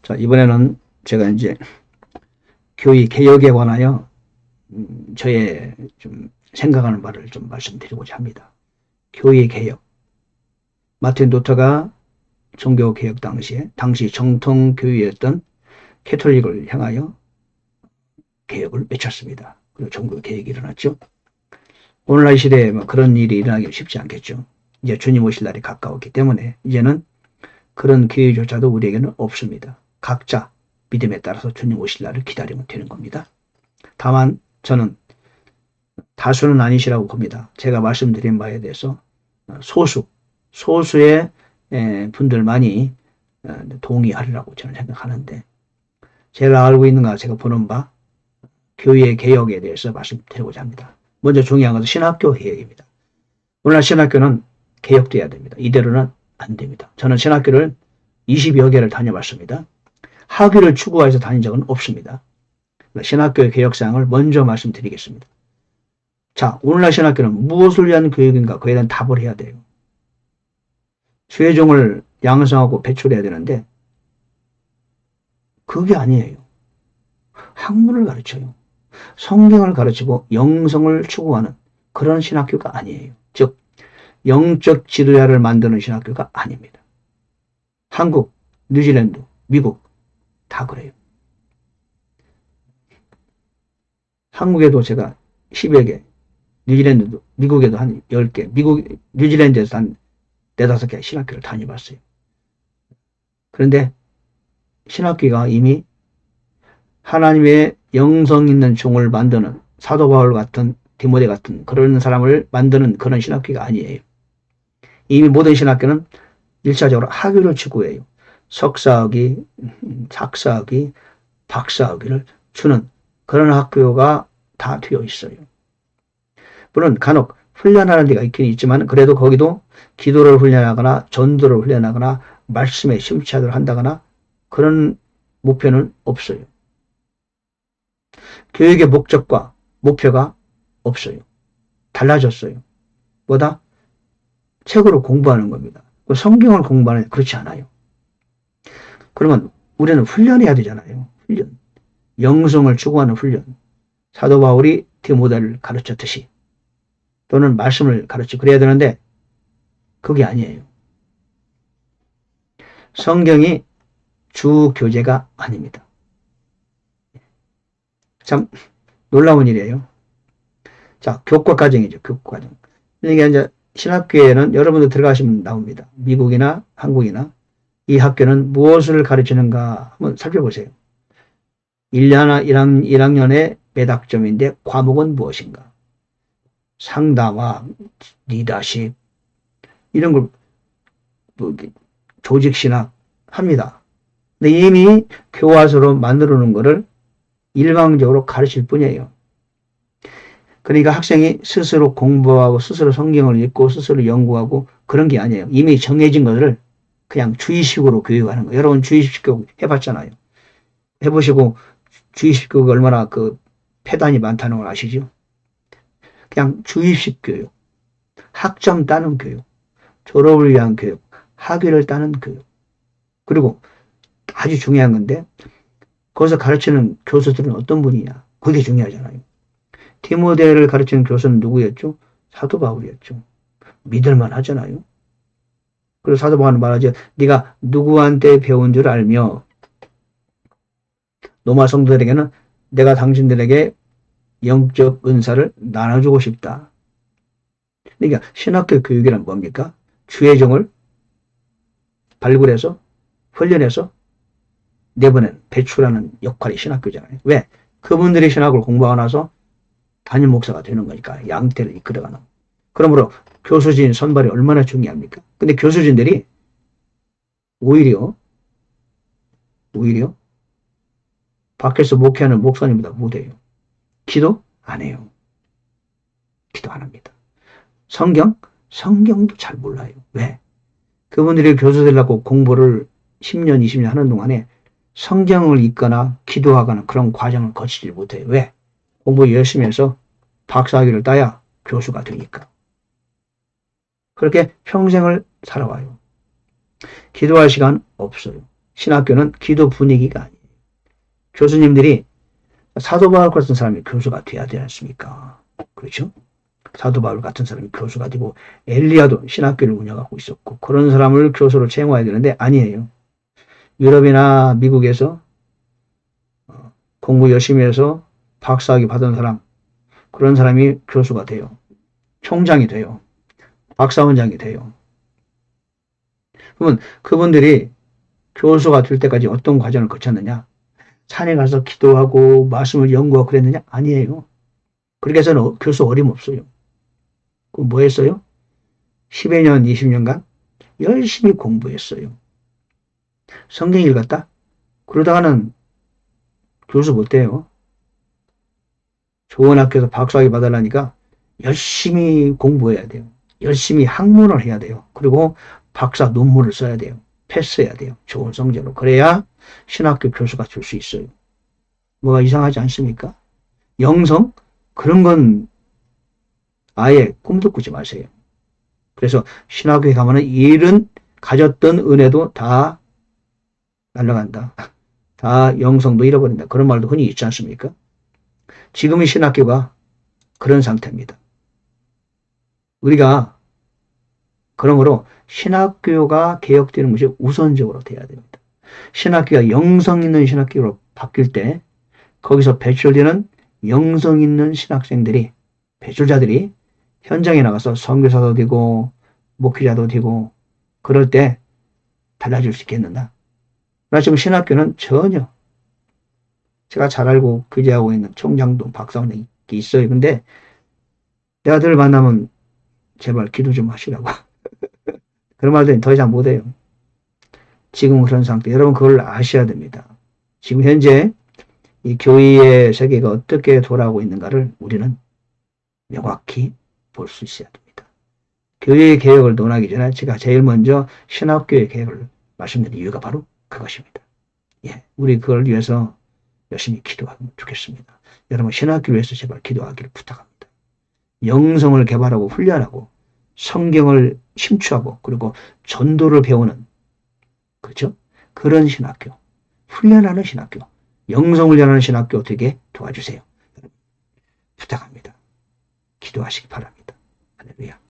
자, 이번에는 제가 이제 교회 개혁에 관하여 저의 좀 생각하는 바를 좀 말씀드리고자 합니다. 교회 개혁. 마틴 루터가 종교 개혁 당시 정통 교회였던 캐톨릭을 향하여 개혁을 외쳤습니다. 그리고 종교 개혁이 일어났죠. 오늘날 시대에 그런 일이 일어나기 쉽지 않겠죠. 이제 주님 오실 날이 가까웠기 때문에 이제는 그런 기회조차도 우리에게는 없습니다. 각자 믿음에 따라서 주님 오실 날을 기다리면 되는 겁니다. 다만 저는 다수는 아니시라고 봅니다. 제가 말씀드린 바에 대해서 소수의 분들만이 동의하리라고 저는 생각하는데, 제가 알고 있는 거, 제가 보는 바 교회 개혁에 대해서 말씀드리고자 합니다. 먼저 중요한 것은 신학교 개혁입니다. 오늘날 신학교는 개혁돼야 됩니다. 이대로는 안 됩니다. 저는 신학교를 20여 개를 다녀봤습니다. 학위를 추구해서 다닌 적은 없습니다. 신학교의 개혁사항을 먼저 말씀드리겠습니다. 자, 오늘날 신학교는 무엇을 위한 교육인가? 그에 대한 답을 해야 돼요. 죄종을 양성하고 배출해야 되는데 그게 아니에요. 학문을 가르쳐요. 성경을 가르치고 영성을 추구하는 그런 신학교가 아니에요. 즉 영적 지도자를 만드는 신학교가 아닙니다. 한국, 뉴질랜드, 미국 다 그래요. 한국에도 제가 10여 개, 뉴질랜드도, 미국에도 한 10개, 뉴질랜드에서 한 4, 5개 신학교를 다녀봤어요. 그런데 신학교가 이미 하나님의 영성 있는 종을 만드는 사도 바울 같은 디모데 같은 그런 사람을 만드는 그런 신학교가 아니에요. 이미 모든 신학교는 1차적으로 학위를 추구해요. 석사학위, 학사학위, 박사학위를 주는 그런 학교가 다 되어 있어요. 물론 간혹 훈련하는 데가 있긴 있지만 그래도 거기도 기도를 훈련하거나 전도를 훈련하거나 말씀에 심취하도록 한다거나 그런 목표는 없어요. 교육의 목적과 목표가 없어요. 달라졌어요. 뭐다? 책으로 공부하는 겁니다. 성경을 공부하는 그렇지 않아요. 그러면 우리는 훈련해야 되잖아요. 훈련. 영성을 추구하는 훈련. 사도 바울이 디모데를 가르쳤듯이 또는 말씀을 가르치고 그래야 되는데 그게 아니에요. 성경이 주 교재가 아닙니다. 참 놀라운 일이에요. 자, 교과 과정이죠. 교과 과정. 이게 이제 신학교에는 여러분들 들어가시면 나옵니다. 미국이나 한국이나 이 학교는 무엇을 가르치는가 한번 살펴보세요. 1학년의 몇 학점인데 과목은 무엇인가? 상담학, 리더십 이런 걸 조직신학 합니다. 근데 이미 교과서로 만들어 놓은 거를 일방적으로 가르칠 뿐이에요. 그러니까 학생이 스스로 공부하고 스스로 성경을 읽고 스스로 연구하고 그런 게 아니에요. 이미 정해진 것을 그냥 주의식으로 교육하는 거예요. 여러분 주의식 교육 해봤잖아요. 해보시고 주의식 교육이 얼마나 그 폐단이 많다는 걸 아시죠? 그냥 주의식 교육, 학점 따는 교육, 졸업을 위한 교육, 학위를 따는 교육. 그리고 아주 중요한 건데 거기서 가르치는 교수들은 어떤 분이냐. 그게 중요하잖아요. 디모데를 가르치는 교수는 누구였죠? 사도 바울이었죠. 믿을만 하잖아요. 그래서 사도 바울은 말하죠. 네가 누구한테 배운 줄 알며 로마 성도들에게는 내가 당신들에게 영적 은사를 나눠주고 싶다. 그러니까 신학교 교육이란 뭡니까? 주의 종을 발굴해서 훈련해서 내보낸 배출하는 역할이 신학교잖아요. 왜? 그분들이 신학을 공부하고 나서 담임 목사가 되는 거니까 양태를 이끌어가는. 그러므로 교수진 선발이 얼마나 중요합니까? 근데 교수진들이 오히려 밖에서 목회하는 목사님보다 못해요. 기도 안 해요. 기도 안 합니다. 성경도 잘 몰라요. 왜? 그분들이 교수 되려고 공부를 10년, 20년 하는 동안에 성경을 읽거나 기도하거나 그런 과정을 거치지 못해요. 왜? 공부 열심히 해서 박사학위를 따야 교수가 되니까. 그렇게 평생을 살아와요. 기도할 시간 없어요. 신학교는 기도 분위기가 아니에요. 교수님들이 사도 바울 같은 사람이 교수가 돼야 되지 않습니까? 그렇죠? 사도 바울 같은 사람이 교수가 되고 엘리야도 신학교를 운영하고 있었고 그런 사람을 교수로 채용해야 되는데 아니에요. 유럽이나 미국에서 공부 열심히 해서 박사학위 받은 사람, 그런 사람이 교수가 돼요. 총장이 돼요. 박사원장이 돼요. 그러면 그분들이 교수가 될 때까지 어떤 과정을 거쳤느냐? 산에 가서 기도하고 말씀을 연구하고 그랬느냐? 아니에요. 그렇게 해서는 교수 어림없어요. 그럼 뭐 했어요? 10여 년, 20년간 열심히 공부했어요. 성경 읽었다? 그러다가는 교수 못 돼요. 좋은 학교에서 박사학위 받으려니까 열심히 공부해야 돼요. 열심히 학문을 해야 돼요. 그리고 박사 논문을 써야 돼요. 패스해야 돼요. 좋은 성적으로. 그래야 신학교 교수가 될 수 있어요. 뭐가 이상하지 않습니까? 영성? 그런 건 아예 꿈도 꾸지 마세요. 그래서 신학교에 가면은 일은 가졌던 은혜도 다 날아간다. 다 영성도 잃어버린다. 그런 말도 흔히 있지 않습니까? 지금의 신학교가 그런 상태입니다. 우리가 그러므로 신학교가 개혁되는 것이 우선적으로 돼야 됩니다. 신학교가 영성 있는 신학교로 바뀔 때 거기서 배출되는 영성 있는 신학생들이, 배출자들이 현장에 나가서 선교사도 되고 목회자도 되고 그럴 때 달라질 수 있겠는가? 그러나 지금 신학교는 전혀, 제가 잘 알고 교제하고 있는 총장도 박사원장이 있어요. 근데 내가 늘 만나면 제발 기도 좀 하시라고. 그런 말들은 더 이상 못해요. 지금 그런 상태. 여러분 그걸 아셔야 됩니다. 지금 현재 이 교회의 세계가 어떻게 돌아가고 있는가를 우리는 명확히 볼 수 있어야 됩니다. 교회의 개혁을 논하기 전에 제가 제일 먼저 신학교의 개혁을 말씀드린 이유가 바로 그것입니다. 예, 우리 그걸 위해서 열심히 기도하면 좋겠습니다. 여러분 신학교를 위해서 제발 기도하기를 부탁합니다. 영성을 개발하고 훈련하고 성경을 심취하고 그리고 전도를 배우는, 그렇죠? 그런 신학교, 훈련하는 신학교, 영성 훈련하는 신학교 되게 도와주세요. 부탁합니다. 기도하시기 바랍니다. 할렐루야.